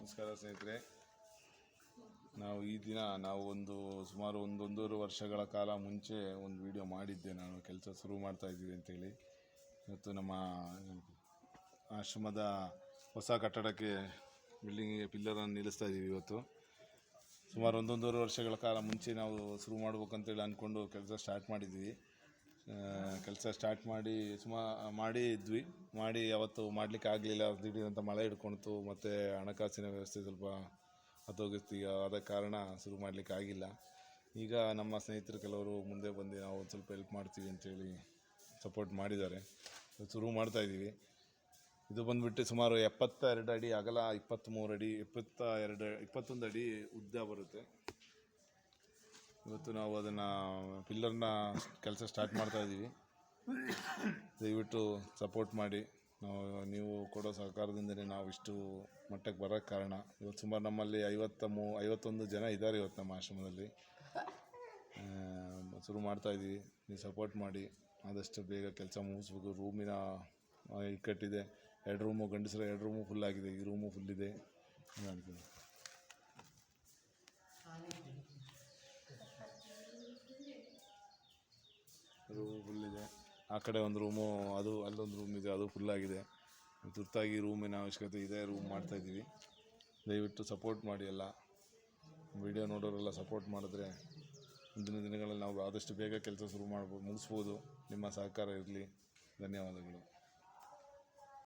ನಮಸ್ಕಾರ ಸ್ನೇಹಿತರೆ. ನಾವು ಈ ದಿನ ಸುಮಾರು ಒಂದೂವರೆ ವರ್ಷಗಳ ಕಾಲ ಮುಂಚೆ ಒಂದು ವಿಡಿಯೋ ಮಾಡಿದ್ದೆ. ನಾನು ಕೆಲಸ ಶುರು ಮಾಡ್ತಾಯಿದ್ದೀವಿ ಅಂತೇಳಿ. ಇವತ್ತು ನಮ್ಮ ಆಶ್ರಮದ ಹೊಸ ಕಟ್ಟಡಕ್ಕೆ ಬಿಲ್ಡಿಂಗಿಗೆ ಪಿಲ್ಲರನ್ನು ನಿಲ್ಲಿಸ್ತಾ ಇದ್ದೀವಿ. ಇವತ್ತು ಸುಮಾರು ಒಂದೂವರೆ ವರ್ಷಗಳ ಕಾಲ ಮುಂಚೆ ನಾವು ಶುರು ಮಾಡ್ಬೇಕಂತೇಳಿ ಅಂದ್ಕೊಂಡು ಕೆಲಸ ಸ್ಟಾರ್ಟ್ ಮಾಡಿದ್ವಿ. ಕೆಲಸ ಸ್ಟಾರ್ಟ್ ಮಾಡಿ ಅವತ್ತು ಮಾಡಲಿಕ್ಕೆ ಆಗಲಿಲ್ಲ. ದಿಢೀರಂತ ಮಳೆ ಹಿಡ್ಕೊಳ್ತು, ಮತ್ತು ಹಣಕಾಸಿನ ವ್ಯವಸ್ಥೆ ಸ್ವಲ್ಪ ಹತ್ತೋಗಿತ್ತು. ಆದ ಕಾರಣ ಶುರು ಮಾಡಲಿಕ್ಕೆ ಆಗಿಲ್ಲ. ಈಗ ನಮ್ಮ ಸ್ನೇಹಿತರು ಕೆಲವರು ಮುಂದೆ ಬಂದು ನಾವು ಒಂದು ಸ್ವಲ್ಪ ಹೆಲ್ಪ್ ಮಾಡ್ತೀವಿ ಅಂತೇಳಿ ಸಪೋರ್ಟ್ ಮಾಡಿದ್ದಾರೆ. ಶುರು ಮಾಡ್ತಾಯಿದ್ದೀವಿ. ಇದು ಬಂದುಬಿಟ್ಟು ಸುಮಾರು 72 ಅಡಿ ಅಗಲ, 23 ಅಡಿ, 21 ಅಡಿ ಉದ್ದ ಬರುತ್ತೆ. ಇವತ್ತು ನಾವು ಅದನ್ನು ಪಿಲ್ಲರ್ನ ಕೆಲಸ ಸ್ಟಾರ್ಟ್ ಮಾಡ್ತಾಯಿದ್ದೀವಿ. ದಯವಿಟ್ಟು ಸಪೋರ್ಟ್ ಮಾಡಿ. ನೀವು ಕೊಡೋ ಸಹಕಾರದಿಂದಲೇ ನಾವು ಇಷ್ಟು ಮಟ್ಟಕ್ಕೆ ಬರೋಕ್ಕೆ ಕಾರಣ. ಇವತ್ತು ಸುಮಾರು ನಮ್ಮಲ್ಲಿ 51 ಜನ ಇದ್ದಾರೆ ಇವತ್ತು ನಮ್ಮ ಆಶ್ರಮದಲ್ಲಿ. ಶುರು ಮಾಡ್ತಾಯಿದ್ದೀವಿ. ನೀವು ಸಪೋರ್ಟ್ ಮಾಡಿ, ಆದಷ್ಟು ಬೇಗ ಕೆಲಸ ಮುಗಿಸ್ಬೇಕು. ರೂಮಿನ ಇಕ್ಕಟ್ಟಿದೆ. 2 ರೂಮು, ಗಂಡಸರ 2 ರೂಮು ಫುಲ್ಲಾಗಿದೆ. ಈ ರೂಮು ಫುಲ್ಲಿದೆ. ರೂಮು ಫುಲ್ಲಿದೆ. ಆ ಕಡೆ ಒಂದು ರೂಮು, ಅಲ್ಲೊಂದು ರೂಮ್ ಇದೆ, ಅದು ಫುಲ್ಲಾಗಿದೆ. ತುರ್ತಾಗಿ ರೂಮಿನ ಅವಶ್ಯಕತೆ ಇದೆ. ರೂಮ್ ಮಾಡ್ತಾಯಿದ್ದೀವಿ. ದಯವಿಟ್ಟು ಸಪೋರ್ಟ್ ಮಾಡಿ. ಎಲ್ಲ ವಿಡಿಯೋ ನೋಡೋರೆಲ್ಲ ಸಪೋರ್ಟ್ ಮಾಡಿದ್ರೆ ಮುಂದಿನ ದಿನಗಳಲ್ಲಿ ನಾವು ಆದಷ್ಟು ಬೇಗ ಕೆಲಸ ಮುಗಿಸ್ಬೋದು. ನಿಮ್ಮ ಸಹಕಾರ ಇರಲಿ. ಧನ್ಯವಾದಗಳು.